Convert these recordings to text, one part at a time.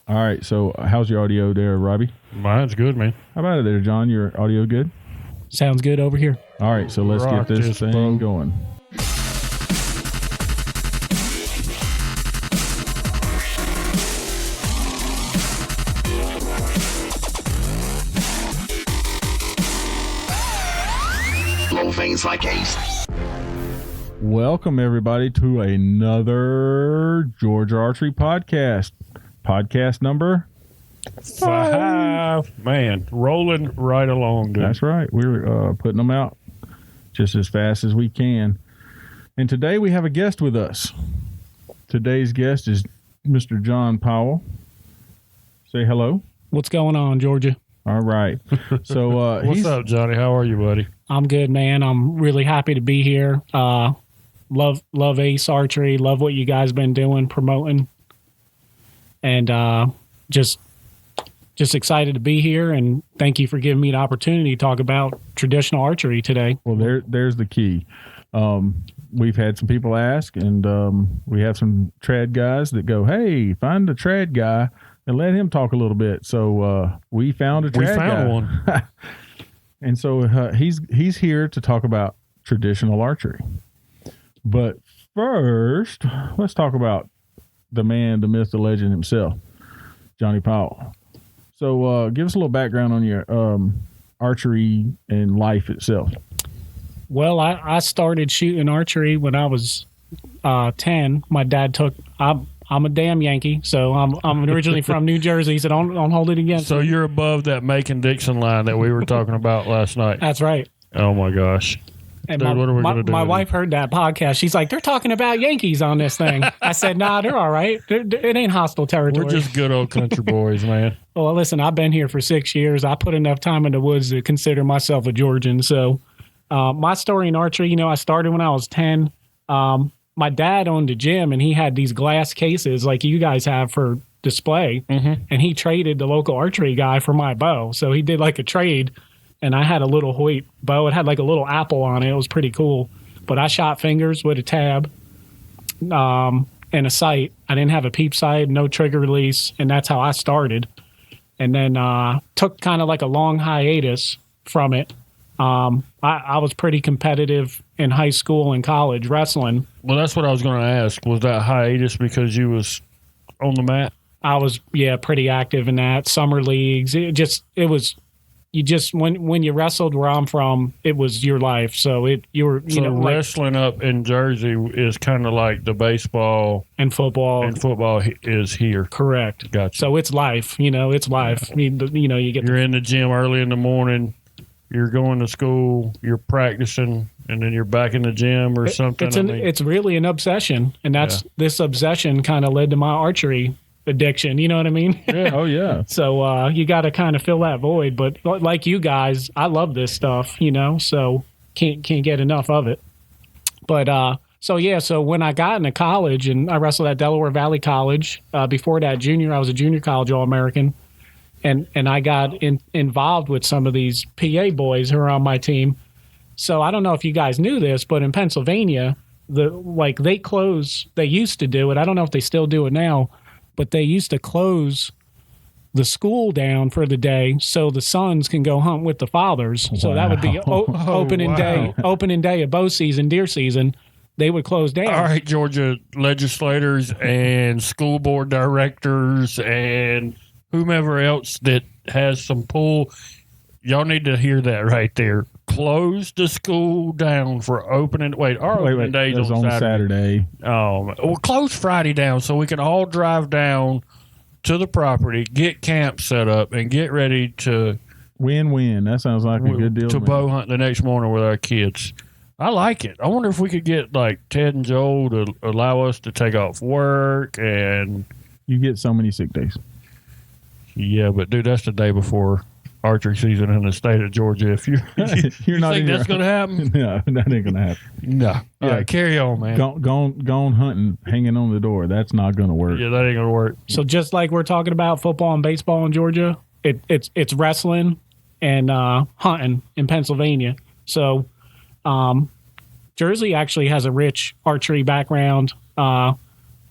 All right, so how's your audio there, Robbie? Mine's good, man. How about it there, John? Your audio good? Sounds good over here. All right, so let's Rock get this thing bro. going. Things like ace. Welcome, everybody, to another Georgia Archery podcast. Podcast number 5. Man, rolling right along, dude. That's right. We're putting them out just as fast as we can. And today we have a guest with us. Today's guest is Mr. John Powell. Say hello. What's going on, Georgia? All right. So What's up, Johnny? How are you, buddy? I'm good, man. I'm really happy to be here. Love Ace Archery. Love what you guys been doing, promoting. And just excited to be here, and thank you for giving me the opportunity to talk about traditional archery today. Well, there's the key. We've had some people ask, and we have some trad guys that go, hey, find a trad guy and let him talk a little bit. So we found a trad guy. We found one. And so he's here to talk about traditional archery. But first, let's talk about the man, the myth, the legend himself, Johnny Powell. So give us a little background on your archery and life itself. Well, I started shooting archery when I was 10. My dad took. I'm a damn Yankee, so I'm originally from New Jersey, so don't hold it against So me. you're above that Macon-Dixon line that we were talking about last night. That's right. Oh, my gosh. And Dude, what are we going to do? My with wife heard that podcast. She's like, they're talking about Yankees on this thing. I said, nah, they're all right. It ain't hostile territory. We're just good old country boys, man. Well, listen, I've been here for 6 years. I put enough time in the woods to consider myself a Georgian. So my story in archery, I started when I was 10. My dad owned a gym, and he had these glass cases like you guys have for display. Mm-hmm. And he traded the local archery guy for my bow. So he did like a trade, and I had a little Hoyt bow. It had like a little apple on it. It was pretty cool. But I shot fingers with a tab and a sight. I didn't have a peep sight, no trigger release, and that's how I started. And then took kind of like a long hiatus from it. I was pretty competitive in high school and college wrestling. Well, that's what I was going to ask. Was that hiatus because you was on the mat? I was, pretty active in that. Summer leagues. When you wrestled where I'm from, it was your life. So Wrestling up in Jersey is kind of like the baseball and football. And football is here. Correct. Gotcha. So it's life, it's life. You're in the gym early in the morning. You're going to school, you're practicing, and then you're back in the gym or something. It's really an obsession, and this obsession kind of led to my archery addiction. You know what I mean? Yeah. Oh, yeah. So you got to kind of fill that void. But like you guys, I love this stuff, so can't get enough of it. But so when I got into college, and I wrestled at Delaware Valley College, before that I was a junior college All-American. And I got involved with some of these PA boys who are on my team. So I don't know if you guys knew this, but in Pennsylvania, they used to do it. I don't know if they still do it now, but they used to close the school down for the day so the sons can go hunt with the fathers. Wow. So that would be opening day of bow season, deer season. They would close down. All right, Georgia legislators and school board directors and whomever else that has some pull, y'all need to hear that right there. Close the school down for opening. Opening days on Saturday. Oh, well, close Friday down so we can all drive down to the property, get camp set up, and get ready to win-win. That sounds like a good deal to bow hunt the next morning with our kids. I like it. I wonder if we could get like Ted and Joel to allow us to take off work, and you get so many sick days. Yeah, but dude, that's the day before archery season in the state of Georgia. If you're not think that's going to happen? No, that ain't going to happen. No. All right, carry on, man. Gone hunting, hanging on the door. That's not going to work. Yeah, that ain't going to work. So just like we're talking about football and baseball in Georgia, it's wrestling and hunting in Pennsylvania. So Jersey actually has a rich archery background,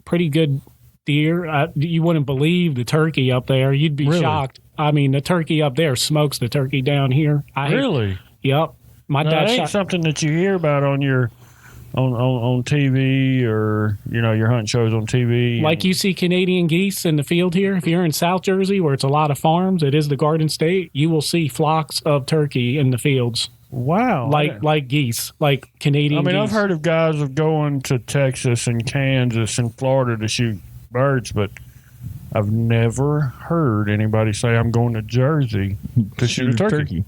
pretty good deer. You wouldn't believe the turkey up there. You'd be Really? shocked. I mean, the turkey up there smokes the turkey down here. Really? Yep. My Now, dad that ain't shot. something that you hear about on your on TV or your hunting shows on TV. Like you see Canadian geese in the field here. If you're in South Jersey, where it's a lot of farms, it is the Garden State. You will see flocks of turkey in the fields, Wow. like geese, like Canadian. I mean, geese. I've heard of guys of going to Texas and Kansas and Florida to shoot birds, but I've never heard anybody say I'm going to Jersey to shoot a turkey.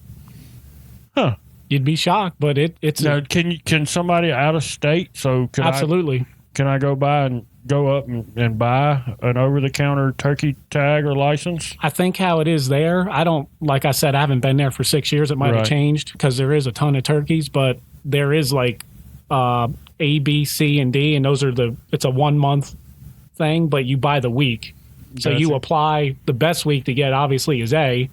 Huh. You'd be shocked, but it's Now, can somebody out of state? So absolutely. Can I go up and buy an over the counter turkey tag or license? I think how it is there. I don't, like I said, I haven't been there for 6 years. It might Right. have changed because there is a ton of turkeys, but there is like A, B, C, and D, and it's a 1 month thing, but you buy the week. So Gotcha. you apply. The best week to get obviously is A,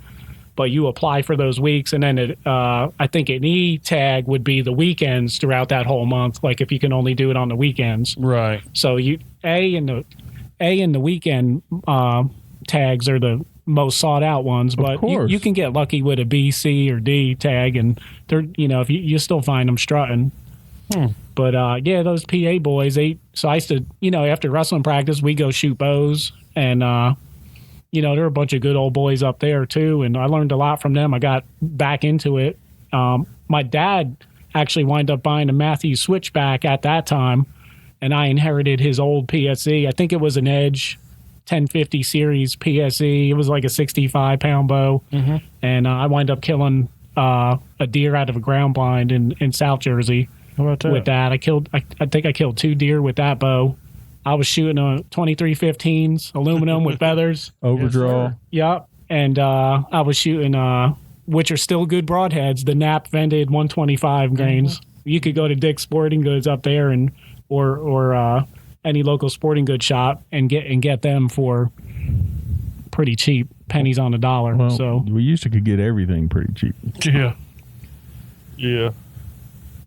but you apply for those weeks, and then I think an E tag would be the weekends throughout that whole month. Like if you can only do it on the weekends. Right. So you A and the weekend tags are the most sought out ones, but course. you can get lucky with a B, C, or D tag, and they're if you still find them strutting. But yeah, those PA boys. So I used to after wrestling practice we go shoot bows, and there are a bunch of good old boys up there too, and I learned a lot from them. I got back into it. My dad actually wound up buying a Matthews switchback at that time, and I inherited his old PSE. I think it was an Edge 1050 series PSE. It was like a 65-pound bow, and I wound up killing a deer out of a ground blind in South Jersey. How about that? With that, I think I killed 2 deer with that bow. I was shooting a 2315s aluminum with feathers. Overdraw. Yes, Yep. And I was shooting, which are still good broadheads, the Nap vented 125 grains. You could go to Dick's Sporting Goods up there and or any local sporting goods shop and get them for pretty cheap, pennies on the dollar. Well, So, we used to could get everything pretty cheap. Yeah. Yeah.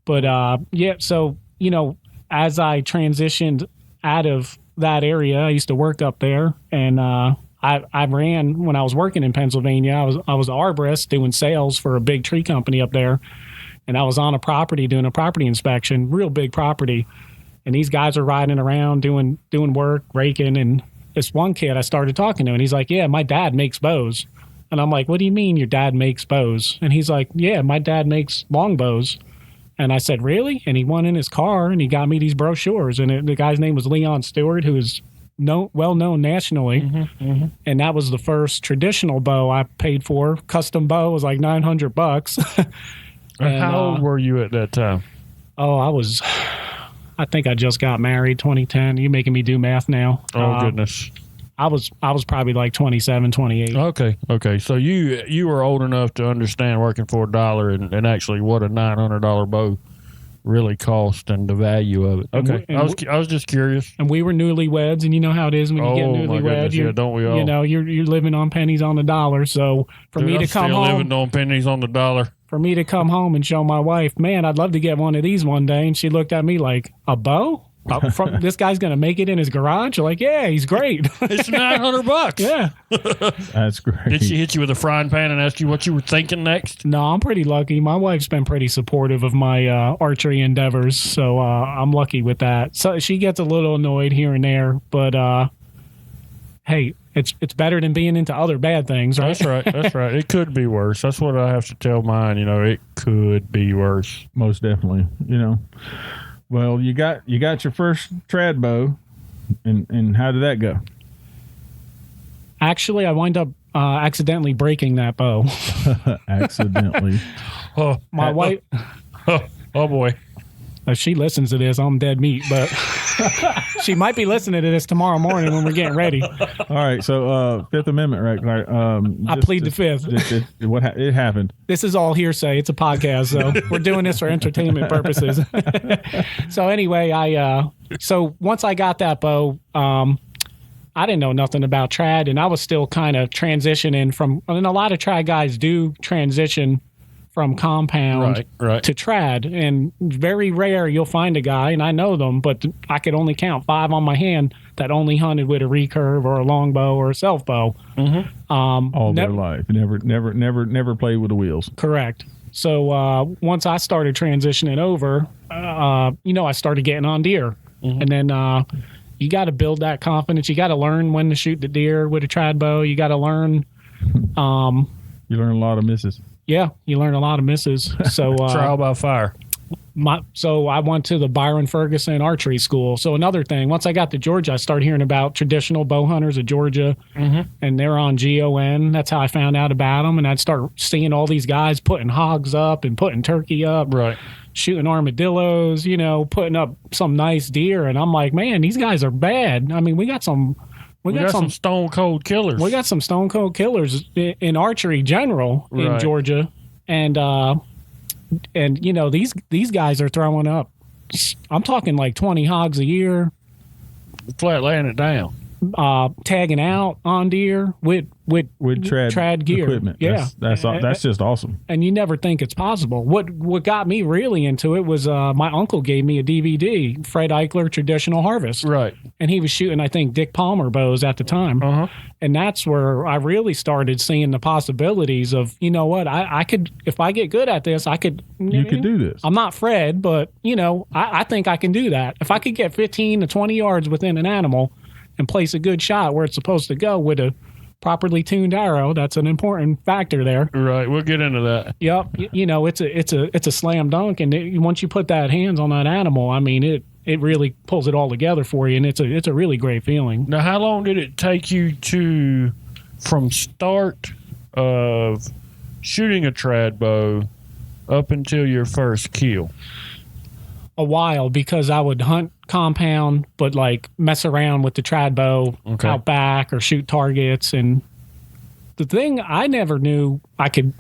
but yeah, so as I transitioned out of that area, I used to work up there, and I ran when I was working in Pennsylvania. I was an arborist doing sales for a big tree company up there, and I was on a property doing a property inspection, real big property, and these guys are riding around doing work, raking, and this one kid I started talking to, and he's like, "Yeah, my dad makes bows," and I'm like, "What do you mean your dad makes bows?" And he's like, "Yeah, my dad makes longbows." And I said, "Really?" And he went in his car and he got me these brochures. And the guy's name was Leon Stewart, who is well known nationally. And that was the first traditional bow I paid for. Custom bow was like $900. And, How old were you at that time? Oh, I think I just got married, 2010. You're making me do math now. Oh, goodness. I was probably like 27, 28. Okay. So you were old enough to understand working for $1 and actually what a $900 bow really cost and the value of it. Okay, I was just curious. And we were newlyweds, and you know how it is when you get Oh, my newlywed. goodness, yeah, don't we all? You're living on pennies on the dollar. So for Dude, me to I'm come still home, living on pennies on the dollar. for me to come home and show my wife, man, I'd love to get one of these one day, and she looked at me like, a bow? This guy's gonna make it in his garage? Like, yeah, he's great. It's $900. Yeah. That's great. Did she hit you with a frying pan and ask you what you were thinking next? No, I'm pretty lucky. My wife's been pretty supportive of my archery endeavors, so I'm lucky with that. So she gets a little annoyed here and there, but hey, it's better than being into other bad things, right? That's right. It could be worse. That's what I have to tell mine. It could be worse. Most definitely. Well, you got your first trad bow, and how did that go? Actually, I wind up accidentally breaking that bow. Accidentally. Oh, My wife, oh boy. if she listens to this, I'm dead meat, but she might be listening to this tomorrow morning when we're getting ready. All right, so Fifth Amendment, right? I plead the fifth. It happened. This is all hearsay. It's a podcast, so we're doing this for entertainment purposes. So anyway, so once I got that bow, I didn't know nothing about trad, and I was still kind of transitioning from, and a lot of trad guys do transition from compound Right. to trad, and very rare you'll find a guy, and I know them, but I could only count 5 on my hand that only hunted with a recurve or a longbow or a self bow. All their life, never played with the wheels. Correct. So once I started transitioning over, I started getting on deer, and then you got to build that confidence. You got to learn when to shoot the deer with a trad bow. You got to learn. You learn a lot of misses. Yeah, you learn a lot of misses. So Trial by fire. So I went to the Byron Ferguson Archery School. So another thing, once I got to Georgia, I started hearing about traditional bow hunters of Georgia, and they're on GON. That's how I found out about them. And I'd start seeing all these guys putting hogs up and putting turkey up, Right. shooting armadillos, putting up some nice deer. And I'm like, man, these guys are bad. I mean, we got some stone cold killers. We got some stone cold killers in archery general in Right. Georgia, and these guys are throwing up. I'm talking like 20 hogs a year, flat laying it down. tagging out on deer with trad gear equipment. Yeah, That's just awesome. and you never think it's possible. What got me really into it was my uncle gave me a DVD, Fred Eichler Traditional Harvest, Right. and he was shooting, I think, Dick Palmer bows at the time. And that's where I really started seeing the possibilities of, I could, if I get good at this, I could. You could do this. I'm not Fred, but, I think I can do that. If I could get 15 to 20 yards within an animal and place a good shot where it's supposed to go with a properly tuned arrow, that's an important factor there. Right. We'll get into that. Yep. It's a slam dunk. And once you put that hands on that animal, I mean, it really pulls it all together for you, and it's a really great feeling. Now, how long did it take you from start of shooting a trad bow up until your first kill? A while, because I would hunt compound, but like mess around with the trad bow out back or shoot targets. And the thing I never knew I could,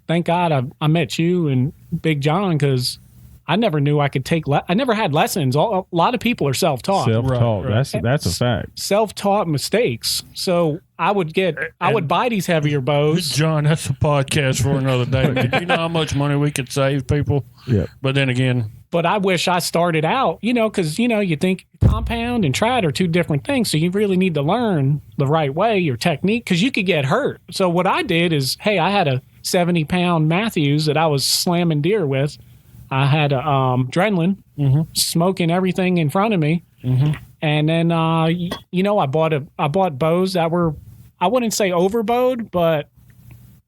thank God I met you and Big John, because I never knew I could take. I never had lessons. A lot of people are self-taught. Self-taught. Right. That's a fact. Self-taught mistakes. So I would buy these heavier bows. John, that's a podcast for another day. Do you know how much money we could save people? Yeah. But then again, But I wish I started out, because, you think compound and trad are two different things. So you really need to learn the right way, your technique, because you could get hurt. So what I did is, hey, I had a 70-pound Matthews that I was slamming deer with. I had a Drenlin smoking everything in front of me. And then, I bought bows that were, I wouldn't say overbowed, but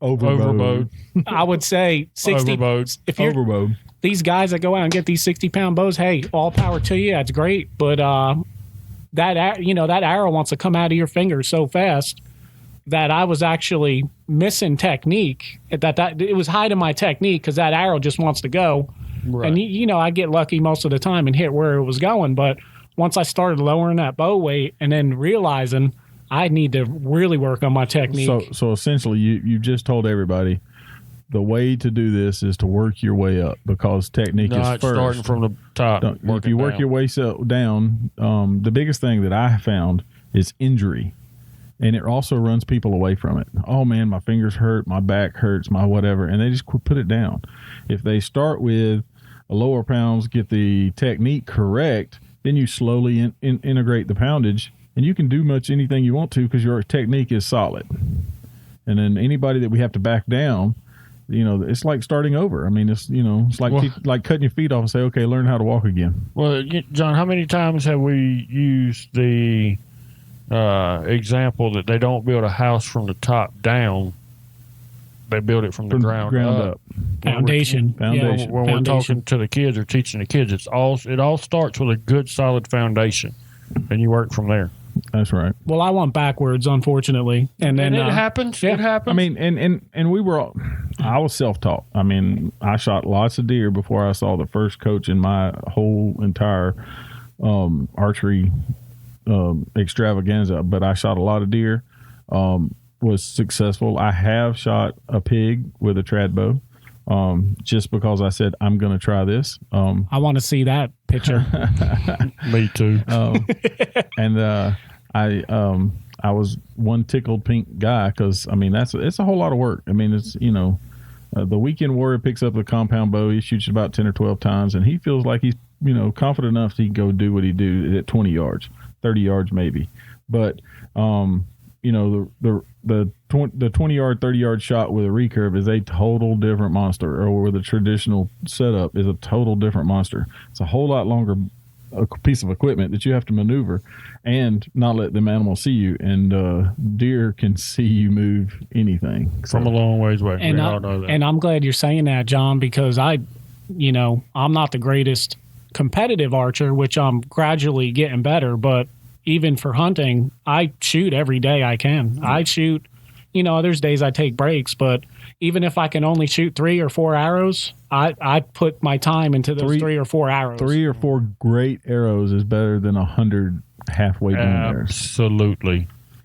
overbowed. I would say 60. Overbowed. If you're Overbowed. these guys that go out and get these 60-pound bows, hey, all power to you. That's great. But that arrow wants to come out of your finger so fast that I was actually missing technique. That it was hiding my technique because that arrow just wants to go. Right. And, I get lucky most of the time and hit where it was going. But once I started lowering that bow weight and then realizing I need to really work on my technique. So essentially, you just told everybody the way to do this is to work your way up, because technique is Not first. starting from the top. If you work your way down, the biggest thing that I found is injury. And it also runs people away from it. Oh, man, my fingers hurt, my back hurts, my whatever, and they just put it down. If they start with a lower pounds, get the technique correct, then you slowly integrate the poundage, and you can do much anything you want to because your technique is solid. And then anybody that we have to back down, it's like starting over. I mean, it's like cutting your feet off and say, okay, learn how to walk again. Well, John, how many times have we used the example that they don't build a house from the top down? They build it from the ground up. Foundation. Foundation. When we're talking to the kids or teaching the kids, it all starts with a good, solid foundation, and you work from there. That's right. Well, I went backwards, unfortunately, and then it happens. yeah. It happens. I mean, and we were all, I was self-taught. I mean, I shot lots of deer before I saw the first coach in my whole entire archery extravaganza, but I shot a lot of deer, was successful. I have shot a pig with a trad bow, just because I said, I'm going to try this. I want to see that picture. Me too. And I was one tickled pink guy because, I mean, it's a whole lot of work. I mean, it's, The weekend warrior picks up the compound bow. He shoots it about 10 or 12 times, and he feels like he's, confident enough he can go do what he do at 20 yards, 30 yards maybe. But, the 20-yard, 30-yard shot with a recurve is a total different monster, or with a traditional setup is a total different monster. It's a whole lot longer a piece of equipment that you have to maneuver and not let them animals see you. And deer can see you move anything from a long ways away. And, and I'm glad you're saying that, John, because I'm not the greatest competitive archer, which I'm gradually getting better, but even for hunting, I shoot every day I can. I shoot, there's days I take breaks, but even if I can only shoot 3 or 4 arrows, I put my time into those 3 or 4 arrows. 3 or 4 great arrows is better than 100 halfway down there.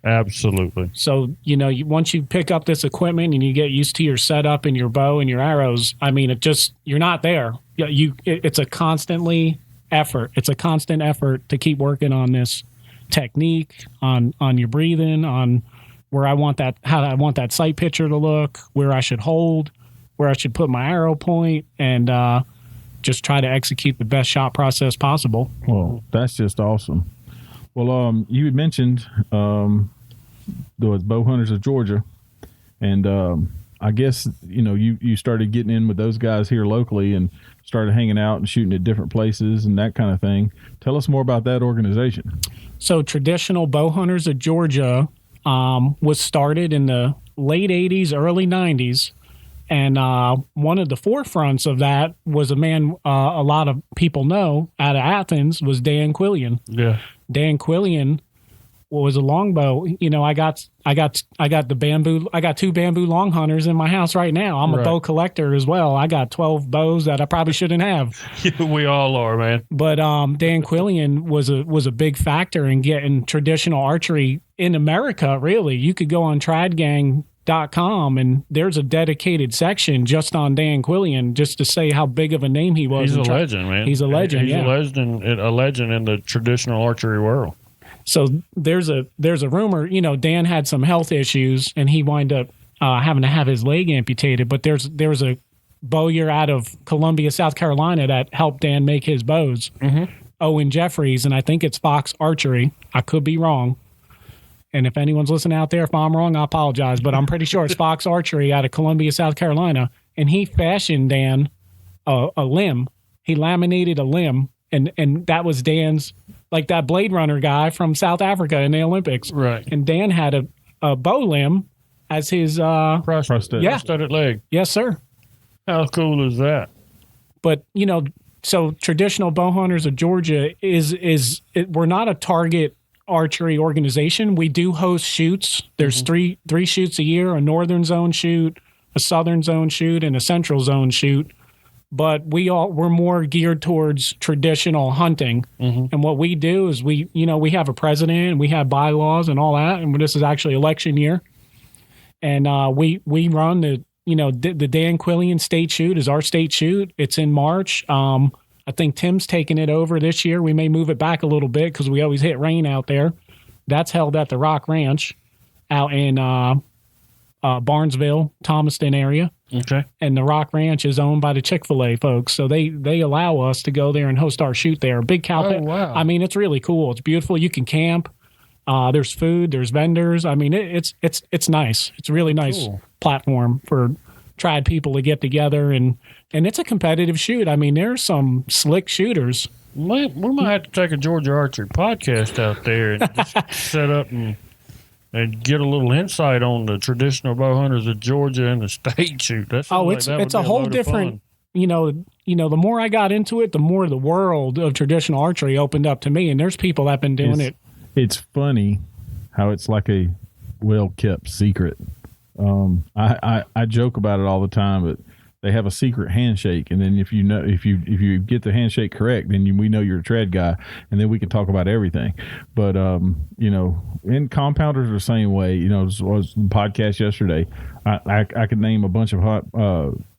Absolutely. So, once you pick up this equipment and you get used to your setup and your bow and your arrows, I mean, you're not there. It's a constant effort to keep working on this technique, on your breathing, on where I want that sight picture to look, where I should hold, where I should put my arrow point, and just try to execute the best shot process possible. Well, that's just awesome. Well, you had mentioned those bow hunters of Georgia, and I guess you started getting in with those guys here locally and started hanging out and shooting at different places and that kind of thing. Tell us more about that organization. So, Traditional Bow Hunters of Georgia was started in the late 80s, early 90s. And one of the forefronts of that was a man a lot of people know out of Athens was Dan Quillian. Yeah. Dan Quillian was a longbow. I got the bamboo. I got 2 bamboo long hunters in my house right now. I'm a bow collector as well. I got 12 bows that I probably shouldn't have. We all are, man. But Dan Quillian was a big factor in getting traditional archery in America. Really, you could go on tradgang.com and there's a dedicated section just on Dan Quillian, just to say how big of a name he was. He's a legend, man. He's a legend. He's a legend in the traditional archery world. So there's a rumor, Dan had some health issues and he wound up having to have his leg amputated. But there's a bowyer out of Columbia, South Carolina that helped Dan make his bows. Mm-hmm. Owen Jeffries, and I think it's Fox Archery. I could be wrong. And if anyone's listening out there, if I'm wrong, I apologize. But I'm pretty sure it's Fox Archery out of Columbia, South Carolina. And he fashioned Dan a limb. He laminated a limb. And that was Dan's, like that Blade Runner guy from South Africa in the Olympics. Right. And Dan had a bow limb as his prosthetic leg. Yes, sir. How cool is that? But, so Traditional Bow Hunters of Georgia we're not a target archery organization. We do host shoots. There's three shoots a year, a northern zone shoot, a southern zone shoot, and a central zone shoot. But we're more geared towards traditional hunting. Mm-hmm. And what we do is we have a president and we have bylaws and all that. And this is actually election year. And we run the Dan Quillian State Shoot is our state shoot. It's in March. I think Tim's taking it over this year. We may move it back a little bit because we always hit rain out there. That's held at the Rock Ranch out in Barnesville, Thomaston area. Okay. And the Rock Ranch is owned by the Chick-fil-A folks. So they allow us to go there and host our shoot there. Big cow pit. Wow. I mean, it's really cool. It's beautiful. You can camp. There's food. There's vendors. I mean, it's nice. It's a really nice platform for trad people to get together. And it's a competitive shoot. I mean, there's some slick shooters. We might have to take a Georgia Archery podcast out there and just set up and get a little insight on the traditional bow hunters of Georgia and the state shoot. It's a whole different, the more I got into it, the more the world of traditional archery opened up to me. And there's people that have been doing it. It's funny how it's like a well-kept secret. I joke about it all the time, but they have a secret handshake, and then if you get the handshake correct, then we know you're a trad guy, and then we can talk about everything. But and compounders are the same way. Was the podcast yesterday. I could name a bunch of hot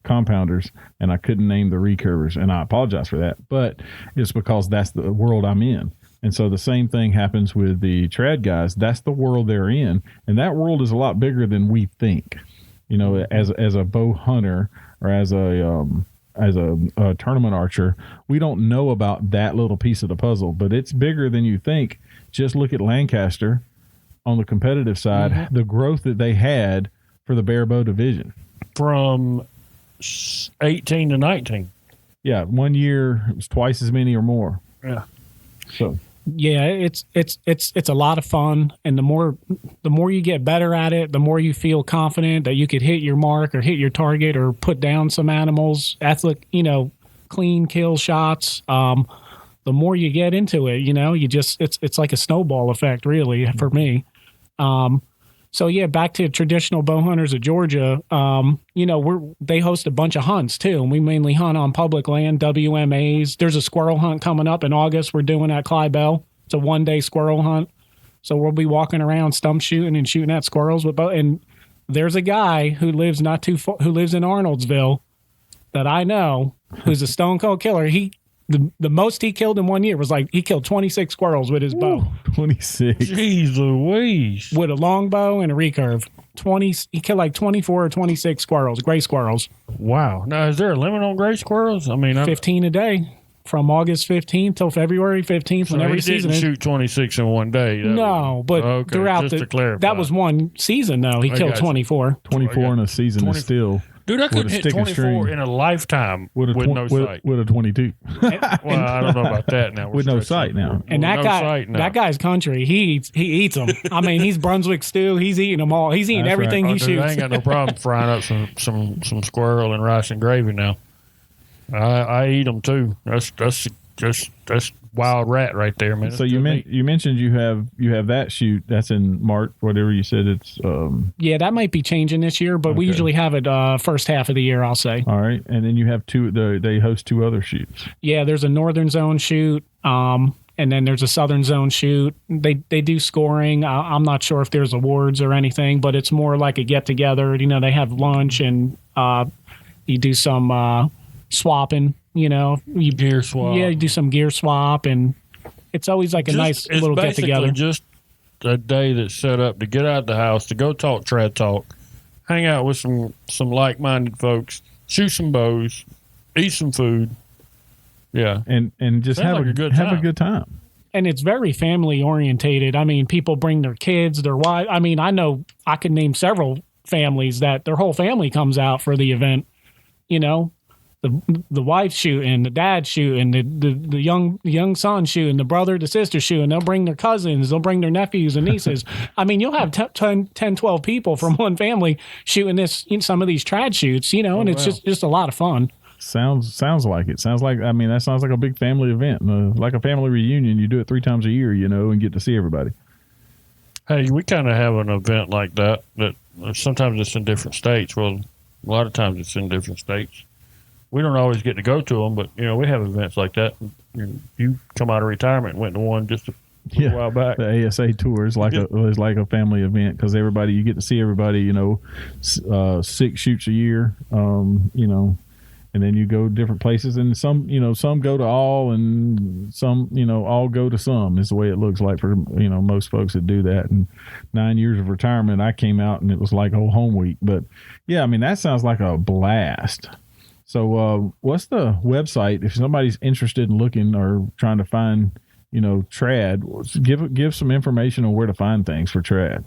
compounders, and I couldn't name the recurvers, and I apologize for that. But it's because that's the world I'm in. And so the same thing happens with the trad guys. That's the world they're in, and that world is a lot bigger than we think. You know, as a bow hunter or as a tournament archer, we don't know about that little piece of the puzzle, but it's bigger than you think. Just look at Lancaster on the competitive side, the growth that they had for the bare bow division from 18 to 19. Yeah, 1 year it was twice as many or more. Yeah. So yeah, it's a lot of fun, and the more you get better at it, the more you feel confident that you could hit your mark or hit your target or put down some animals. Clean kill shots. The more you get into it, it's like a snowball effect, really, for me. So yeah, back to traditional bow hunters of Georgia. They host a bunch of hunts too, and we mainly hunt on public land, WMAs. There's a squirrel hunt coming up in August. We're doing at Clybell. It's a 1-day squirrel hunt, so we'll be walking around stump shooting and shooting at squirrels with bow. And there's a guy who lives not too far, who lives in Arnoldsville, that I know, who's a stone cold killer. The most he killed in 1 year was he killed 26 squirrels with his bow. 26. Jeez Louise. With a long bow and a recurve. He killed 24 or 26 squirrels, gray squirrels. Wow. Now, is there a limit on gray squirrels? I mean, 15 a day from August 15th till February 15th. So he didn't shoot 26 in 1 day. But throughout that was one season, though. He killed 24. 24 in a season is still... Dude, I couldn't hit 24 in a lifetime with no sight. With a 22. Well, I don't know about that now. With no sight now. And that guy's country, he eats them. I mean, he's Brunswick stew. He's eating them all. He's eating everything he shoots. I ain't got no problem frying up some squirrel and rice and gravy now. I eat them too. That's wild rat right there, man. So you mentioned you have that shoot that's in March, whatever you said. It's yeah, that might be changing this year, but we usually have it first half of the year, I'll say. All right, and then you have they host 2 other shoots. Yeah, there's a northern zone shoot, and then there's a southern zone shoot. They do scoring. I'm not sure if there's awards or anything, but it's more like a get together. They have lunch and you do some swapping. Gear swap. Yeah, you do some gear swap, and it's always like a nice little get together. Just a day that's set up to get out of the house, to go talk trad talk, hang out with some like-minded folks, shoot some bows, eat some food. Yeah, and just have a good time. And it's very family orientated. I mean, people bring their kids, their wife. I mean, I know I could name several families that their whole family comes out for the event. The wife shooting, the dad shooting, the young son shooting, the brother, the sister shooting. They'll bring their cousins, they'll bring their nephews and nieces. I mean, you'll have 10, 12 people from one family shooting some of these trad shoots, and it's just a lot of fun. Sounds like it. That sounds like a big family event, like a family reunion. You do it 3 times a year, and get to see everybody. Hey, we kind of have an event like that sometimes it's in different states. Well, a lot of times it's in different states. We don't always get to go to them, but we have events like that. You come out of retirement and went to one just a while back. The ASA tour is like a family event because you get to see everybody. 6 shoots a year. And then you go different places, and some go to all, and some all go to some. Is the way it looks like for most folks that do that. And 9 years of retirement, I came out and it was like whole home week. But yeah, I mean that sounds like a blast. So what's the website if somebody's interested in looking or trying to find, trad? Give some information on where to find things for trad.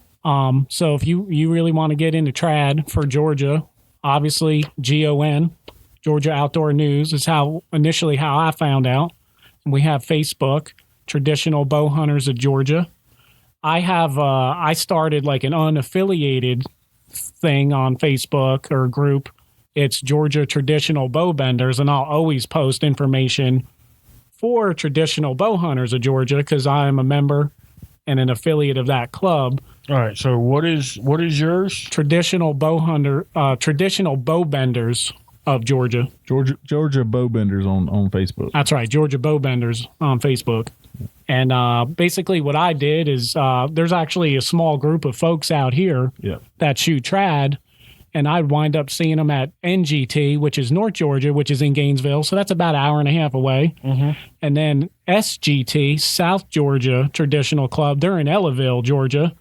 So if you really want to get into trad for Georgia, obviously GON, Georgia Outdoor News, is how I found out. And we have Facebook, Traditional Bow Hunters of Georgia. I started like an unaffiliated thing on Facebook or group. It's Georgia Traditional Bow Benders, and I'll always post information for Traditional Bow Hunters of Georgia because I am a member and an affiliate of that club. All right. So what is yours? Traditional Bow Benders of Georgia. Georgia Bow Benders on Facebook. That's right, Georgia Bow Benders on Facebook. And basically what I did is there's actually a small group of folks out here that shoot trad. And I'd wind up seeing them at NGT, which is North Georgia, which is in Gainesville. So that's about an hour and a half away. Mm-hmm. And then SGT, South Georgia Traditional Club, they're in Ellaville, Georgia.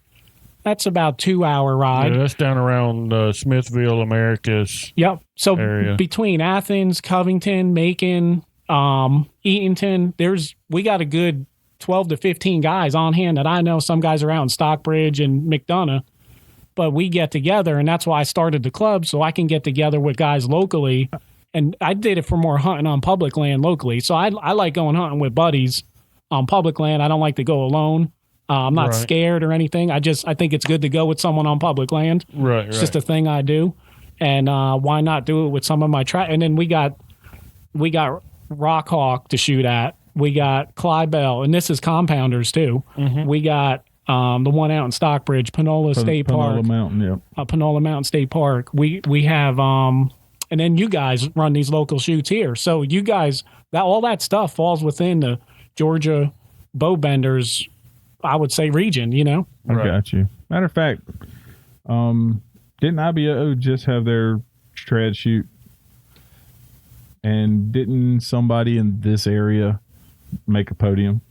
That's about 2-hour ride. Yeah, that's down around Smithville, Americus. Yep. So area. between Athens, Covington, Macon, Eatonton, we got a good 12 to 15 guys on hand that I know. Some guys are out in Stockbridge and McDonough, but we get together, and that's why I started the club, so I can get together with guys locally. And I did it for more hunting on public land locally. So I like going hunting with buddies on public land. I don't like to go alone. I'm not scared or anything. I think it's good to go with someone on public land. Right. It's just a thing I do. And why not do it with some of my And then we got Rockhawk to shoot at. We got Clydebell, and this is compounders too. Mm-hmm. We got the one out in Stockbridge, Panola State Park. Panola Mountain, yep. Panola Mountain State Park. We have and then you guys run these local shoots here. So you guys, all that stuff falls within the Georgia Bowbenders, I would say, region, you know? I got you. Matter of fact, didn't IBO just have their trad shoot? And didn't somebody in this area make a podium?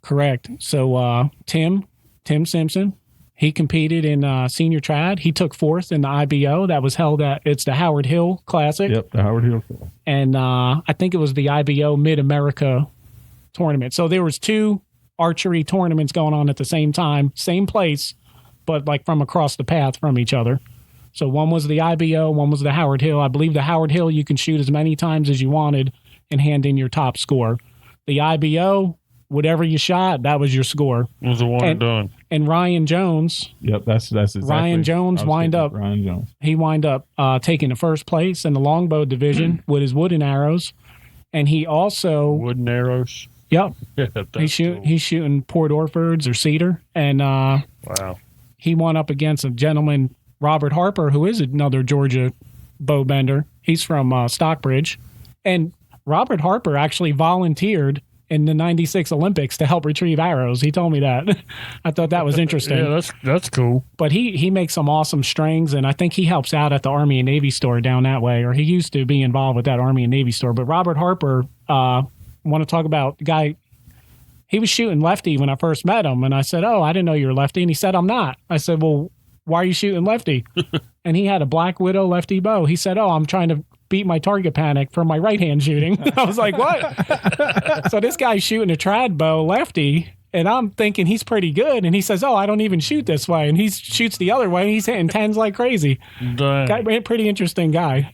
Correct. So Tim Simpson, he competed in senior trad. He took fourth in the IBO. That was held it's the Howard Hill Classic. Yep, the Howard Hill. And I think it was the IBO Mid-America tournament. So there was 2 archery tournaments going on at the same time, same place, but like from across the path from each other. So one was the IBO, one was the Howard Hill. I believe the Howard Hill you can shoot as many times as you wanted and hand in your top score. The IBO, whatever you shot, that was your score. It was the one and done. And Ryan Jones. Yep, that's exactly. Ryan Jones Ryan Jones. He wind up taking the first place in the longbow division with his wooden arrows, and he also wooden arrows. Yep. Yeah, he's shooting Port Orfords or cedar, and wow. He won up against a gentleman, Robert Harper, who is another Georgia bowbender. He's from Stockbridge, and Robert Harper actually volunteered in the '96 Olympics to help retrieve arrows. He told me that. I thought that was interesting. Yeah, that's cool. But he makes some awesome strings, and I think he helps out at the Army and Navy store down that way, or he used to be involved with that Army and Navy store. But Robert Harper, want to talk about the guy, he was shooting lefty when I first met him, and I said, "Oh, I didn't know you were lefty," and he said, "I'm not." I said, "Well, why are you shooting lefty?" And he had a Black Widow lefty bow. He said, "Oh, I'm trying to beat my target panic from my right hand shooting." I was like, "What?" So this guy's shooting a trad bow lefty, and I'm thinking he's pretty good, and he says, "Oh, I don't even shoot this way," and he shoots the other way, and he's hitting 10s like crazy. Pretty interesting guy.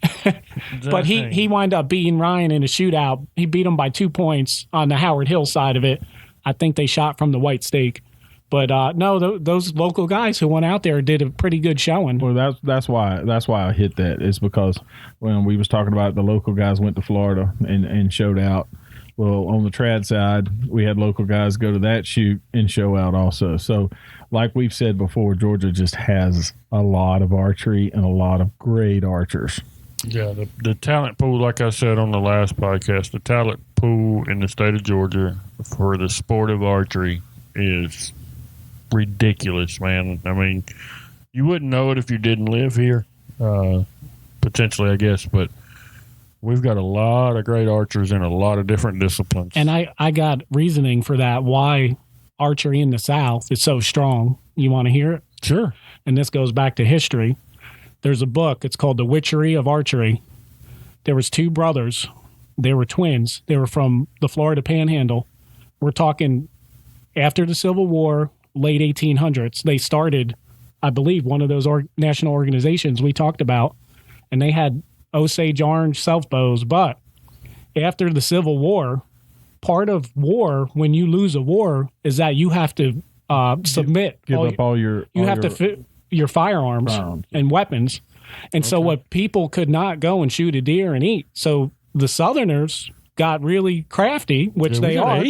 But he wound up beating Ryan in a shootout. He beat him by 2 points on the Howard Hill side of it. I think they shot from the White Stake. But no, those local guys who went out there did a pretty good showing. Well, that's why I hit that. It's because when we was talking about the local guys went to Florida and showed out. Well, on the trad side, we had local guys go to that shoot and show out also. So, like we've said before, Georgia just has a lot of archery and a lot of great archers. Yeah, the talent pool, like I said on the last podcast, the talent pool in the state of Georgia for the sport of archery is ridiculous, man. I mean, you wouldn't know it if you didn't live here, potentially, I guess, but we've got a lot of great archers in a lot of different disciplines. And I got reasoning for that, why archery in the South is so strong. You want to hear it? Sure. And this goes back to history. There's a book. It's called The Witchery of Archery. There was 2 brothers. They were twins. They were from the Florida Panhandle. We're talking after the Civil War, late 1800s. They started, I believe, one of those national organizations we talked about, and they had Osage orange self bows. But after the Civil War, part of war, when you lose a war, is that you have to submit. Give up all your. You have to fit your firearms and weapons. And so what people could not go and shoot a deer and eat. So the Southerners got really crafty, which they are.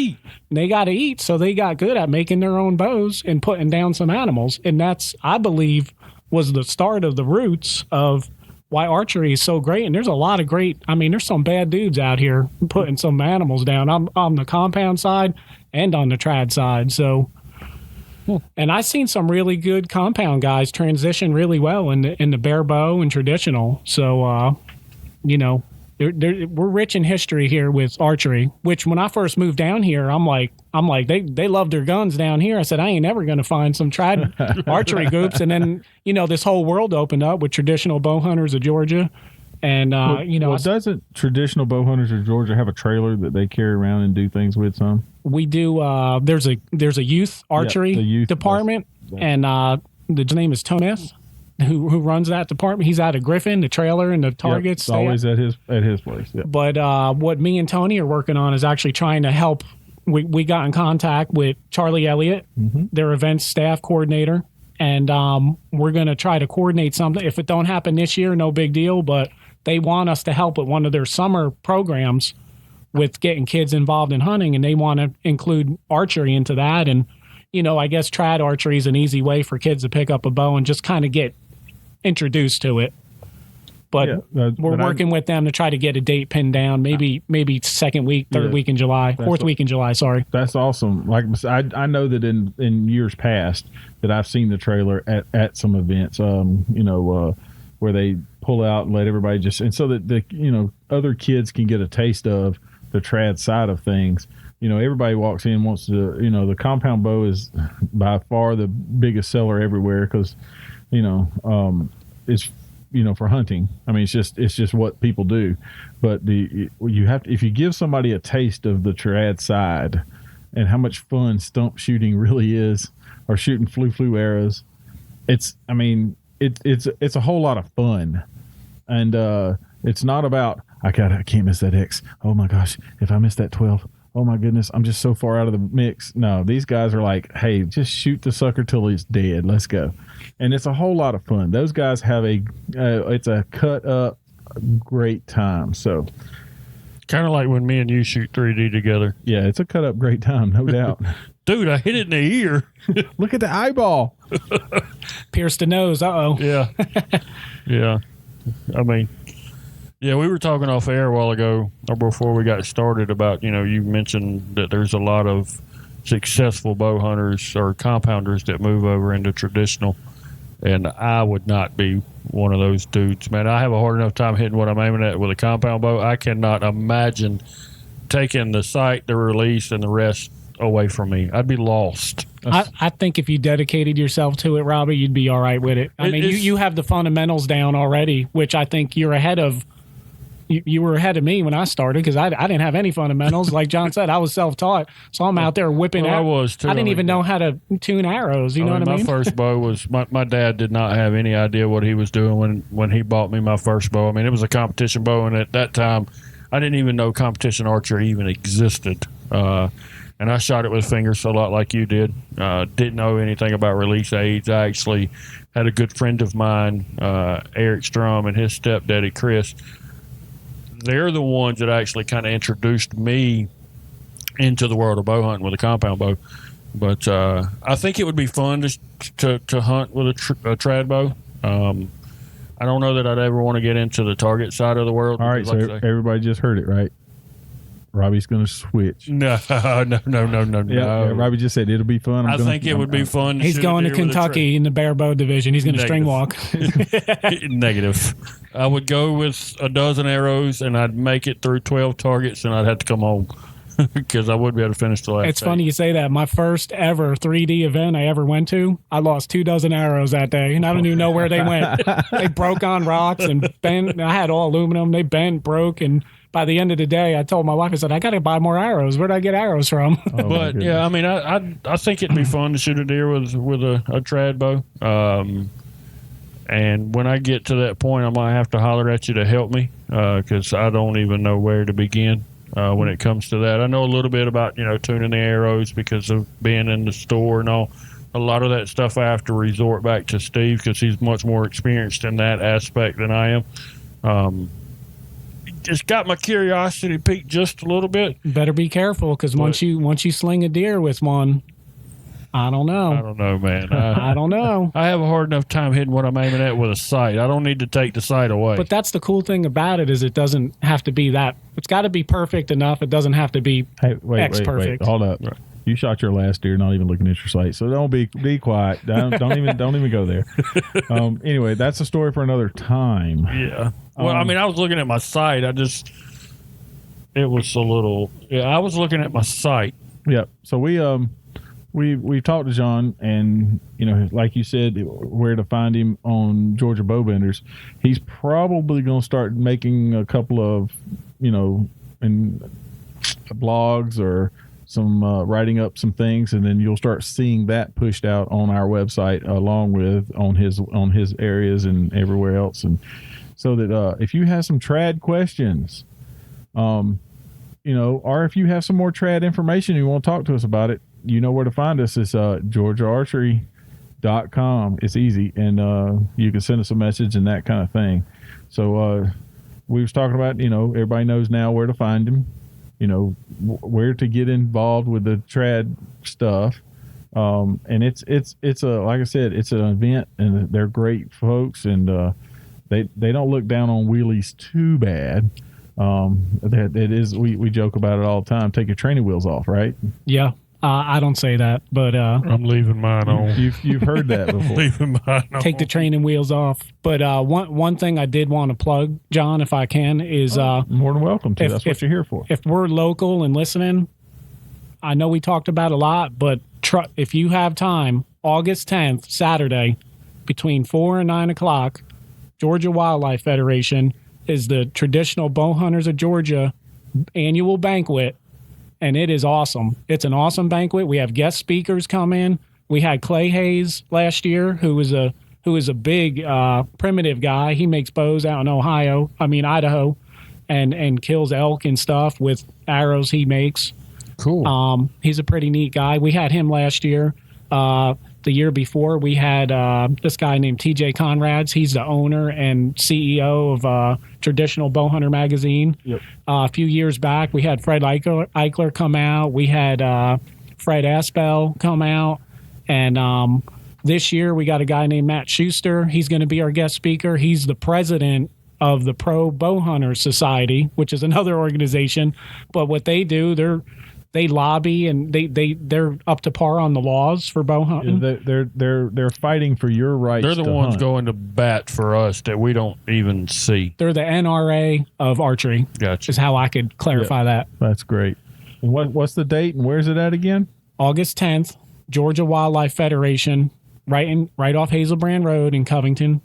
They got to eat. So they got good at making their own bows and putting down some animals. And that's, I believe, was the start of the roots of why archery is so great. And there's a lot of great, I mean, there's some bad dudes out here putting some animals down. I'm on the compound side and on the trad side. So, and I've seen some really good compound guys transition really well in the bare bow and traditional. So, we're rich in history here with archery. Which when I first moved down here, I'm like they love their guns down here. I said I ain't never going to find some trad archery groups. And then this whole world opened up with traditional bow hunters of Georgia. And doesn't traditional bow hunters of Georgia have a trailer that they carry around and do things with? Some we do. There's a youth archery department, and the name is Tomith, who runs that department. He's out of Griffin. The trailer and the targets. It's always at his place. Yep. But what me and Tony are working on is actually trying to help. We got in contact with Charlie Elliott, their events staff coordinator, and we're going to try to coordinate something. If it don't happen this year, no big deal, but they want us to help with one of their summer programs with getting kids involved in hunting, and they want to include archery into that. And, I guess trad archery is an easy way for kids to pick up a bow and just kind of get introduced to it. But we're working with them to try to get a date pinned down, maybe second week, third week in July, fourth week in July, sorry. That's awesome. Like I know that in years past that I've seen the trailer at some events, where they pull out and let everybody and so that the other kids can get a taste of the trad side of things. Everybody walks in wants to the compound bow is by far the biggest seller everywhere because it's for hunting. I mean, it's just what people do. But if you give somebody a taste of the trad side and how much fun stump shooting really is, or shooting flu arrows, it's a whole lot of fun. And it's not about I can't miss that X. Oh my gosh, if I miss that 12, oh my goodness, I'm just so far out of the mix. No, these guys are like, hey, just shoot the sucker till he's dead. Let's go. And it's a whole lot of fun. Those guys have it's a cut up great time. So kind of like when me and you shoot 3D together. Yeah, it's a cut up great time, no doubt. Dude, I hit it in the ear. Look at the eyeball. Pierced the nose. Uh-oh. Yeah. Yeah. I mean, yeah, we were talking off air a while ago, or before we got started, about, you mentioned that there's a lot of successful bow hunters or compounders that move over into traditional, and I would not be one of those dudes. Man, I have a hard enough time hitting what I'm aiming at with a compound bow. I cannot imagine taking the sight, the release, and the rest away from me. I'd be lost. I think if you dedicated yourself to it, Robbie, you'd be all right with it. I mean, you have the fundamentals down already, which I think you're ahead of. You were ahead of me when I started because I didn't have any fundamentals. Like John said, I was self-taught. So I'm out there whipping I was too. I didn't even know how to tune arrows. You know what I mean? My first bow was, my dad did not have any idea what he was doing when he bought me my first bow. I mean, it was a competition bow, and at that time, I didn't even know competition archery even existed. And I shot it with fingers a lot like you did. Didn't know anything about release aids. I actually had a good friend of mine, Eric Strum, and his stepdaddy, Chris. They're the ones that actually kind of introduced me into the world of bow hunting with a compound bow. But I think it would be fun to hunt with a trad bow. I don't know that I'd ever want to get into the target side of the world. All right, so everybody just heard it, right? Robbie's going to switch. No. Yeah, Robbie just said it'll be fun. I think it would be fun. He's going to Kentucky in the bare bow division. He's going to string walk. Negative. I would go with a dozen arrows, and I'd make it through 12 targets, and I'd have to come home because I wouldn't be able to finish the last. It's funny you say that. My first ever 3D event I ever went to, I lost 24 arrows that day, and I don't even know where they went. They broke on rocks and bent. I had all aluminum. They bent, broke, and by the end of the day, I told my wife, I said, I got to buy more arrows. Where'd I get arrows from? But yeah, I mean, I think it'd be fun to shoot a deer with a trad bow. And when I get to that point, I might have to holler at you to help me because I don't even know where to begin when it comes to that. I know a little bit about, tuning the arrows because of being in the store and all. A lot of that stuff I have to resort back to Steve because he's much more experienced in that aspect than I am. Just got my curiosity piqued just a little bit. Better be careful because once you sling a deer with one, I don't know. I don't know, man. I don't know. I have a hard enough time hitting what I'm aiming at with a sight. I don't need to take the sight away. But that's the cool thing about it is it doesn't have to be that. It's got to be perfect enough. It doesn't have to be perfect. Wait. Hold up. Right. You shot your last deer, not even looking at your sight. So don't be quiet. Don't even go there. Anyway, that's a story for another time. Yeah. Well, I mean, I was looking at my sight. I was looking at my sight. Yeah. So we talked to John, and like you said, where to find him on Georgia Bowbenders. He's probably going to start making a couple of blogs or some writing up some things, and then you'll start seeing that pushed out on our website along with on his areas and everywhere else, and so that if you have some trad questions, or if you have some more trad information and you want to talk to us about it, you know where to find us. It's GeorgiaArchery.com. It's easy, and you can send us a message and that kind of thing. So we was talking about, everybody knows now where to find him, where to get involved with the trad stuff. And it's like I said, it's an event, and they're great folks, and they don't look down on wheelies too bad. It is, we joke about it all the time. Take your training wheels off, right? Yeah. I don't say that, but I'm leaving mine on. You've heard that before. Leaving mine on. Take the training wheels off. But one thing I did want to plug, John, if I can, is more than welcome to. That's what you're here for. If we're local and listening, I know we talked about a lot, but if you have time, August 10th, Saturday, between 4 and 9 o'clock, Georgia Wildlife Federation is the traditional bow hunters of Georgia annual banquet. And it is awesome. It's an awesome banquet. We have guest speakers come in. We had Clay Hayes last year, who is a big primitive guy. He makes bows out in Idaho, and kills elk and stuff with arrows he makes. Cool. He's a pretty neat guy. We had him last year. The year before, we had this guy named TJ Conrads. He's the owner and CEO of Traditional Bowhunter Magazine. Yep. A few years back, we had Fred Eichler come out. We had Fred Aspel come out. And this year, we got a guy named Matt Schuster. He's going to be our guest speaker. He's the president of the Pro Bowhunter Society, which is another organization. But what they do, they lobby, and they're up to par on the laws for bow hunting. Yeah, they're fighting for your rights. They're the ones hunt. going to bat for us that we don't even see. They're the NRA of archery. Gotcha. Is how I could clarify that. That's great. And what's the date, and where's it at again? August 10th, Georgia Wildlife Federation, right off Hazelbrand Road in Covington.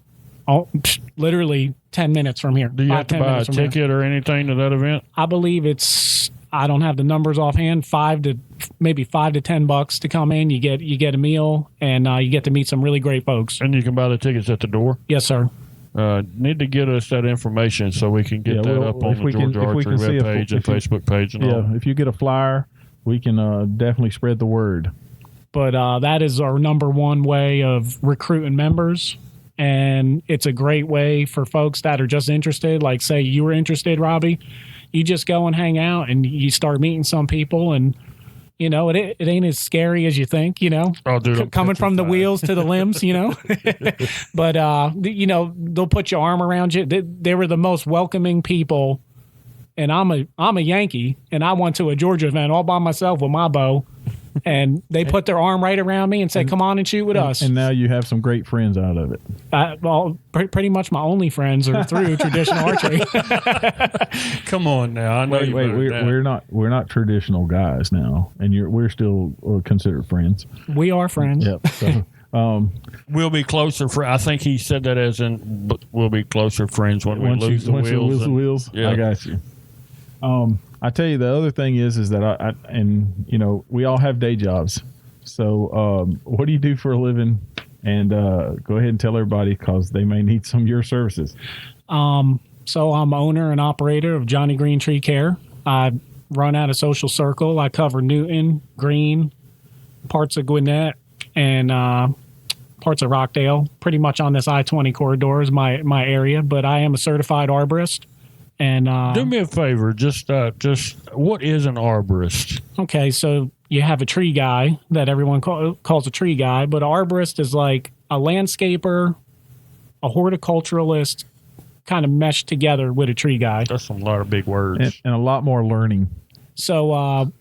Literally 10 minutes from here. Do you have to buy a ticket or anything to that event? I believe I don't have the numbers offhand. $5 to $10 to come in. You get a meal, and you get to meet some really great folks. And you can buy the tickets at the door. Yes, sir. Need to get us that information so we can get that up on the Georgia Archery webpage and Facebook page and all. Yeah, if you get a flyer, we can definitely spread the word. But that is our number one way of recruiting members. And it's a great way for folks that are just interested. Like, say you were interested, Robbie. You just go and hang out, and you start meeting some people, and it ain't as scary as you think. Oh, dude, coming from the wheels to the limbs, But they'll put your arm around you. They were the most welcoming people. And I'm a Yankee, and I went to a Georgia event all by myself with my bow, and they put their arm right around me and said, "Come on and shoot with us." And now you have some great friends out of it. Well, pretty much my only friends are through traditional archery. Come on now, I know we're not traditional guys now, and we're still considered friends. We are friends. Yep. So, we'll be closer. I think he said that as in, we'll be closer friends when we lose the wheels. You lose the wheels. Yeah. I got you. I tell you, the other thing is that we all have day jobs. So, what do you do for a living? And go ahead and tell everybody, because they may need some of your services. So I'm owner and operator of Johnny Green Tree Care. I run out of Social Circle. I cover Newton, Green, parts of Gwinnett, and parts of Rockdale. Pretty much on this I-20 corridor is my area. But I am a certified arborist. And do me a favor, just what is an arborist? Okay, so you have a tree guy that everyone calls a tree guy, but an arborist is like a landscaper, a horticulturalist, kind of meshed together with a tree guy. That's a lot of big words. And a lot more learning. So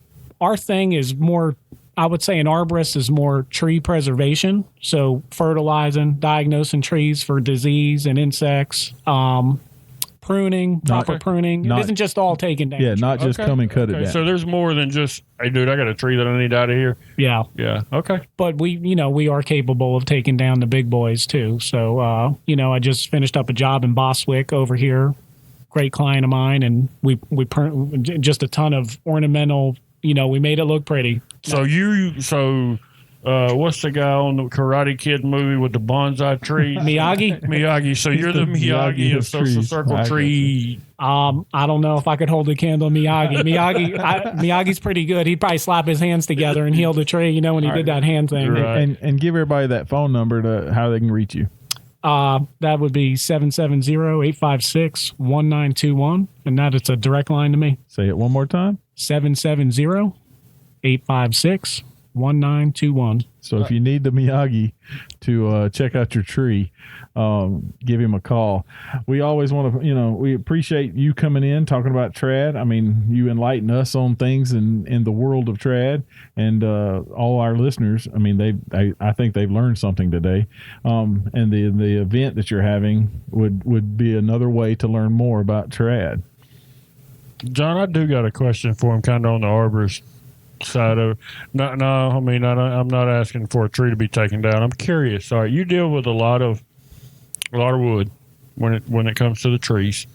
our thing is more, I would say an arborist is more tree preservation, so fertilizing, diagnosing trees for disease and insects, pruning, proper pruning. It isn't just all taken down. Yeah, not just come and cut it down. So there's more than just, hey, dude, I got a tree that I need out of here. Yeah. Yeah. Okay. But we are capable of taking down the big boys too. So, I just finished up a job in Boswick over here. Great client of mine, and we just a ton of ornamental. We made it look pretty. So what's the guy on the Karate Kid movie with the bonsai tree? Miyagi. So you're the Miyagi of Social Circle Tree. I don't know if I could hold a candle to Miyagi. Miyagi's pretty good. He'd probably slap his hands together and heal the tree. When he did that hand thing. Right. And give everybody that phone number to how they can reach you. That would be 770-856-1921, and that it's a direct line to me. Say it one more time. 770-856-1921. So if you need the Miyagi to check out your tree, give him a call. We always want to, we appreciate you coming in, talking about trad. I mean, you enlighten us on things in the world of trad, and all our listeners. I mean, I think they've learned something today. And the event that you're having would be another way to learn more about trad. John, I do got a question for him, kind of on the arborist side of it. No, I mean, I'm not asking for a tree to be taken down. I'm curious. All right, you deal with a lot of wood when it comes to the trees,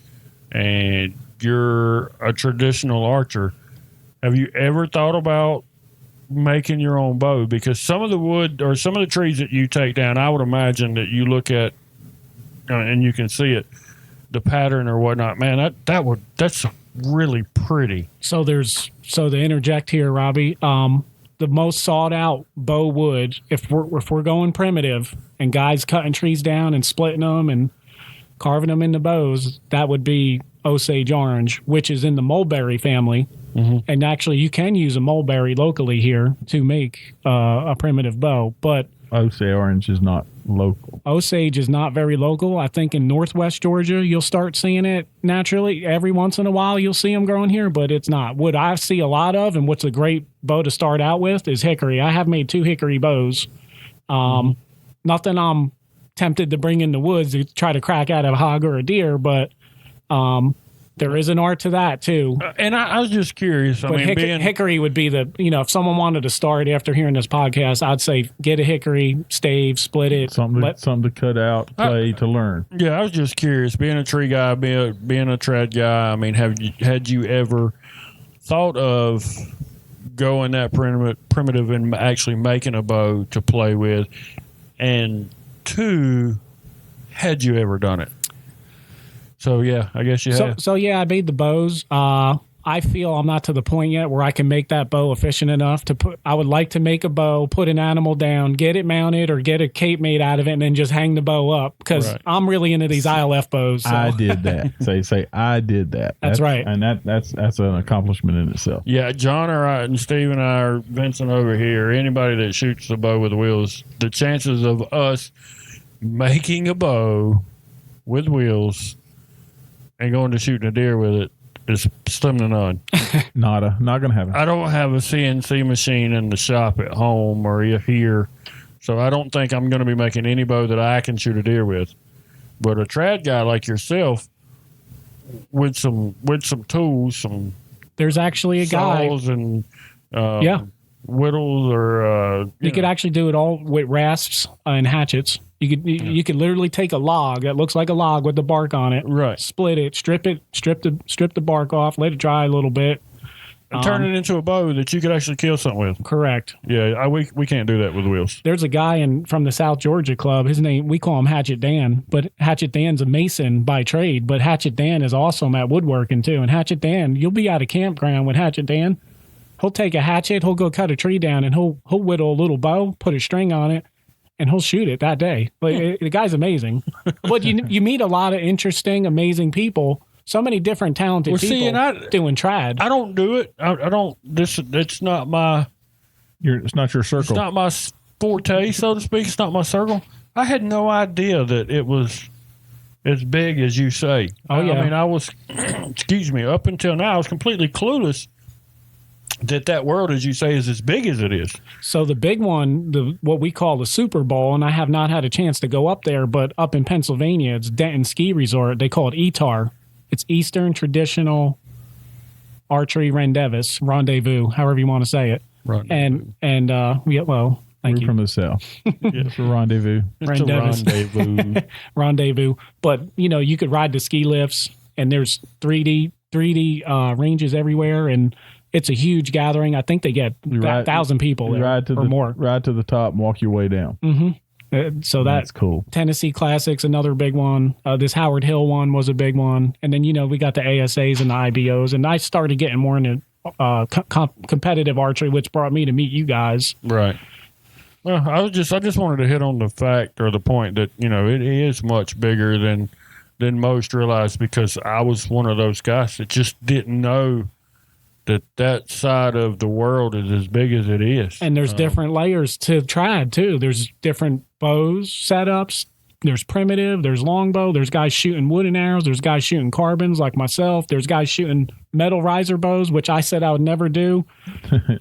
and you're a traditional archer. Have you ever thought about making your own bow? Because some of the wood or some of the trees that you take down, I would imagine that you look at and you can see it, the pattern or whatnot. Man, that's really pretty. So to interject here, Robbie, the most sought out bow wood, if we're going primitive and guys cutting trees down and splitting them and carving them into bows, that would be Osage orange, which is in the mulberry family. Mm-hmm. And actually, you can use a mulberry locally here to make a primitive bow, but Osage orange is not local. Osage is not very local. I think in northwest Georgia, you'll start seeing it naturally. Every once in a while, you'll see them growing here, but it's not. What I see a lot of, and what's a great bow to start out with, is hickory. I have made 2 hickory bows. Nothing I'm tempted to bring in the woods to try to crack out a hog or a deer, but there is an art to that too. And I was just curious. But hickory would be if someone wanted to start after hearing this podcast, I'd say get a hickory, stave, split it. Something to cut out, play, to learn. Yeah, I was just curious. Being a tree guy, being a trad guy, I mean, had you ever thought of going that primitive and actually making a bow to play with? And 2, had you ever done it? So, yeah, I guess you have. So, yeah, I made the bows. I feel I'm not to the point yet where I can make that bow efficient enough to put. I would like to make a bow, put an animal down, get it mounted, or get a cape made out of it, and then just hang the bow up. Because I'm really into these ILF bows. So. I did that. say I did that. That's right, and that's an accomplishment in itself. Yeah, John or I and Steve and I are Vincent over here. Anybody that shoots the bow with wheels, the chances of us making a bow with wheels and going to shooting a deer with it is slim to none. Not gonna happen. I don't have a CNC machine in the shop at home or here, so I don't think I'm going to be making any bow that I can shoot a deer with. But a trad guy like yourself, with some tools, there's actually a guy saws and whittles, or you could actually do it all with rasps and hatchets. You could literally take a log that looks like a log with the bark on it, right? Split it, strip the bark off, let it dry a little bit, and turn it into a bow that you could actually kill something with. Correct. Yeah, we can't do that with wheels. There's a guy from the South Georgia Club. His name, we call him Hatchet Dan, but Hatchet Dan's a mason by trade. But Hatchet Dan is awesome at woodworking too. And Hatchet Dan, you'll be at a campground with Hatchet Dan. He'll take a hatchet, he'll go cut a tree down, and he'll whittle a little bow, put a string on it, and he'll shoot it that day. Like, the guy's amazing. But you meet a lot of interesting, amazing people. So many different talented people doing trad. I don't do it. I don't. It's not my. It's not your circle. It's not my forte, so to speak. It's not my circle. I had no idea that it was as big as you say. Oh yeah. I mean, I was. Excuse me. Up until now, I was completely clueless that world, as you say, is as big as it is. So the big one, what we call the Super Bowl, and I have not had a chance to go up there, but up in Pennsylvania, it's Denton Ski Resort. They call it ETAR. It's Eastern Traditional Archery Rendezvous, however you want to say it. Rendezvous. And well, thank We're you. from the south. It's a rendezvous. It's a rendezvous. Rendezvous. But you could ride the ski lifts, and there's 3D ranges everywhere, and it's a huge gathering. I think they get 1,000 people there or more. Ride to the top and walk your way down. Mm-hmm. So that's cool. Tennessee Classics, another big one. This Howard Hill one was a big one. And then, we got the ASAs and the IBOs. And I started getting more into competitive archery, which brought me to meet you guys. Right. Well, I just wanted to hit on the fact or the point that, it is much bigger than most realize, because I was one of those guys that just didn't know that side of the world is as big as it is. And there's different layers to trad too. There's different bows setups. There's primitive, there's longbow, there's guys shooting wooden arrows, there's guys shooting carbons like myself, there's guys shooting metal riser bows, which I said I would never do.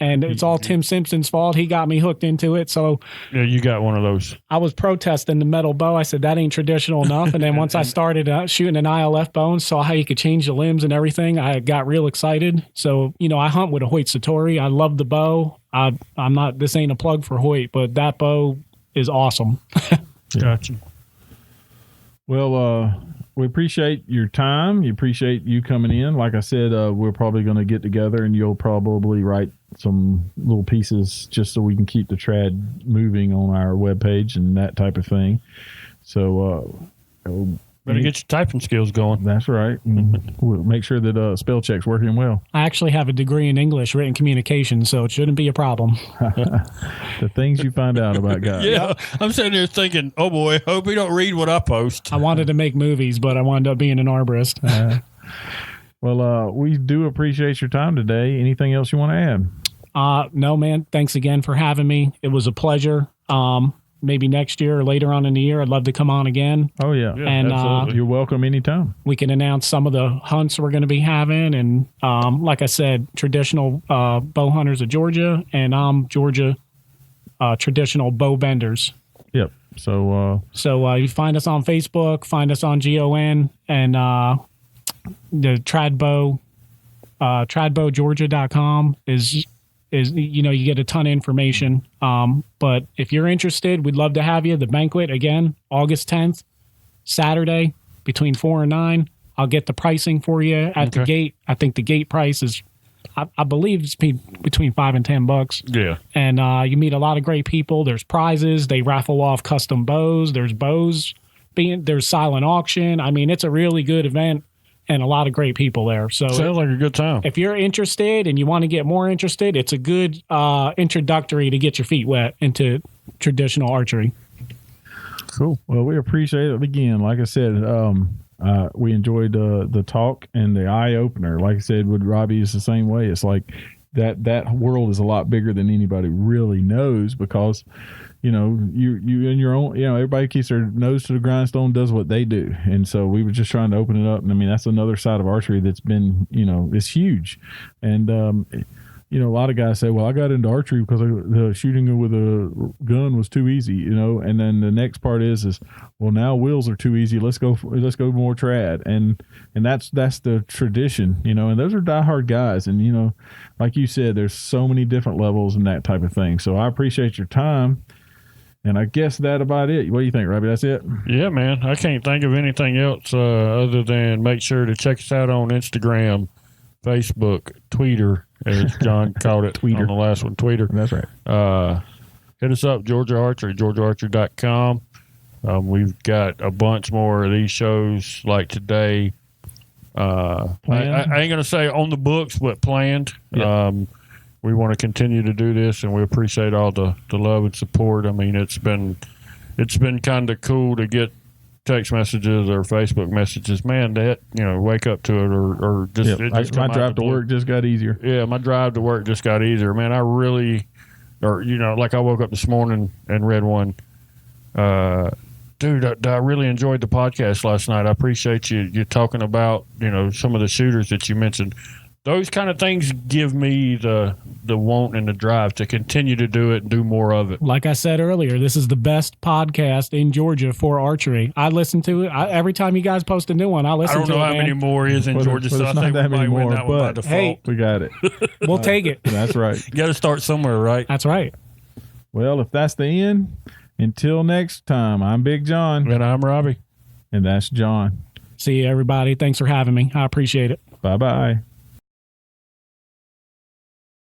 And it's all Tim Simpson's fault. He got me hooked into it. So yeah, you got one of those. I was protesting the metal bow. I said, that ain't traditional enough. And then once I started shooting an ILF bow and saw how you could change the limbs and everything, I got real excited. So, I hunt with a Hoyt Satori. I love the bow. This ain't a plug for Hoyt, but that bow is awesome. Gotcha. Well, we appreciate your time. You appreciate you coming in. Like I said, we're probably going to get together, and you'll probably write some little pieces just so we can keep the trad moving on our webpage and that type of thing. So, better get your typing skills going. That's right. We'll make sure that spell check's working well. I actually have a degree in English written communication, so it shouldn't be a problem. The things you find out about guys. Yeah, I'm sitting there thinking, oh boy, hope he don't read what I post. I wanted to make movies, but I wound up being an arborist. Well, we do appreciate your time today. Anything else you want to add? No, man. Thanks again for having me. It was a pleasure. Maybe next year or later on in the year, I'd love to come on again. Oh, yeah. And absolutely. You're welcome anytime. We can announce some of the hunts we're going to be having. And like I said, traditional bow hunters of Georgia, and I'm Georgia traditional bow benders. Yep. So you find us on Facebook, find us on GON, and the tradbow, tradbowgeorgia.com is you get a ton of information. But if you're interested, we'd love to have you. The banquet, again, August 10th, Saturday, between 4 and 9. I'll get the pricing for you at the gate. I think the gate price is, I believe it's between $5 and $10. Yeah. And you meet a lot of great people. There's prizes. They raffle off custom bows. There's silent auction. I mean, it's a really good event. And a lot of great people there. So sounds like a good time. If you're interested and you want to get more interested, it's a good introductory to get your feet wet into traditional archery. Cool. Well, we appreciate it again. Like I said, we enjoyed the talk and the eye opener. Like I said, with Robbie, it's the same way. It's like that world is a lot bigger than anybody really knows, because you in your own, everybody keeps their nose to the grindstone, does what they do. And so we were just trying to open it up. And I mean, that's another side of archery that's been, it's huge. And, a lot of guys say, well, I got into archery because the shooting with a gun was too easy, and then the next part is, well, now wheels are too easy. Let's go more trad. And that's the tradition, and those are diehard guys. And, like you said, there's so many different levels and that type of thing. So I appreciate your time. And I guess that about it. What do you think, Robbie? That's it? Yeah, man. I can't think of anything else other than make sure to check us out on Instagram, Facebook, Twitter, as John called it on the last one, Twitter. That's right. Hit us up, Georgia Archery, GeorgiaArchery.com. We've got a bunch more of these shows like today. I ain't going to say on the books, but planned. Yeah. We want to continue to do this, and we appreciate all the love and support. I mean, it's been kind of cool to get text messages or Facebook messages. Man, that wake up to it, or just, yeah, it just my drive to work just got easier. Yeah, my drive to work just got easier. Man, I really, like I woke up this morning and read one. Dude, I really enjoyed the podcast last night. I appreciate you talking about some of the shooters that you mentioned. those kind of things give me the want and the drive to continue to do it and do more of it. Like I said earlier, this is the best podcast in Georgia for archery. I listen to it every time you guys post a new one. I listen to it. I don't know how many more is in Georgia, so I think we might win that one by default. Hey, we got it. We'll take it. That's right. You got to start somewhere, right? That's right. Well, if that's the end, until next time, I'm Big John. And I'm Robbie. And that's John. See you, everybody. Thanks for having me. I appreciate it. Bye-bye.